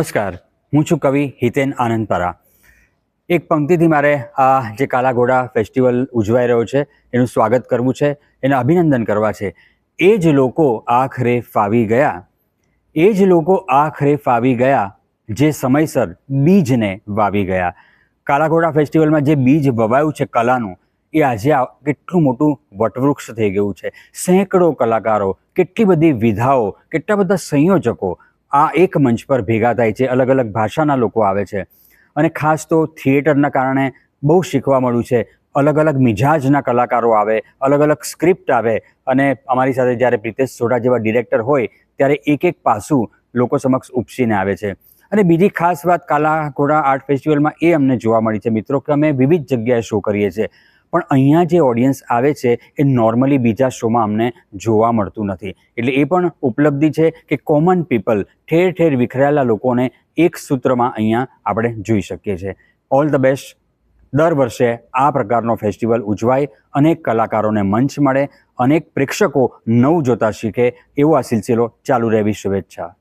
નમસ્કાર, હું છું કવિ હિતેન આનંદપરા। એક પંક્તિથી મારે આ જે કાલા ઘોડા ફેસ્ટિવલ ઉજવાઈ રહ્યો છે એનું સ્વાગત કરવું છે, એને અભિનંદન કરવા છે। એ જ લોકો આખરે ફાવી ગયા, એ જ લોકો આખરે ફાવી ગયા, જે સમયસર બીજને વાવી ગયા। કાલા ઘોડા ફેસ્ટિવલમાં જે બીજ વવાયું છે કલાનું, એ આજે કેટલું મોટું વટવૃક્ષ થઈ ગયું છે। સેંકડો કલાકારો, કેટલી બધી વિધાઓ, કેટલા બધા સંયોજકો આ એક મંચ પર ભેગા થાય છે। અલગ અલગ ભાષાના લોકો આવે છે અને ખાસ તો થિયેટરના કારણે બહુ શીખવા મળ્યું છે। અલગ અલગ મિજાજના કલાકારો આવે, અલગ અલગ સ્ક્રિપ્ટ આવે અને અમારી સાથે જ્યારે પ્રિતેશ સોઢા જેવા ડિરેક્ટર હોય ત્યારે એક એક પાસું લોકો સમક્ષ ઉપસીને આવે છે। અને બીજી ખાસ વાત કાલા ઘોડા આર્ટ ફેસ્ટિવલમાં એ અમને જોવા મળી છે મિત્રો કે અમે વિવિધ જગ્યાએ શો કરીએ છીએ, પણ અહીંયા જે ઓડિયન્સ આવે છે એ નોર્મલી બીજા શોમાં અમને જોવા મળતું નથી। એટલે એ પણ ઉપલબ્ધિ છે કે કોમન પીપલ, ઠેર ઠેર વિખરાયેલા લોકોને એક સૂત્રમાં અહીંયા આપણે જોઈ શકીએ છીએ। All the best. દર વર્ષે આ પ્રકારનો ફેસ્ટિવલ ઉજવાય, અનેક કલાકારોને મંચ મળે, અનેક પ્રેક્ષકો નવું જોતા શીખે, એવો આ સિલસિલો ચાલુ રહેવી શુભેચ્છા।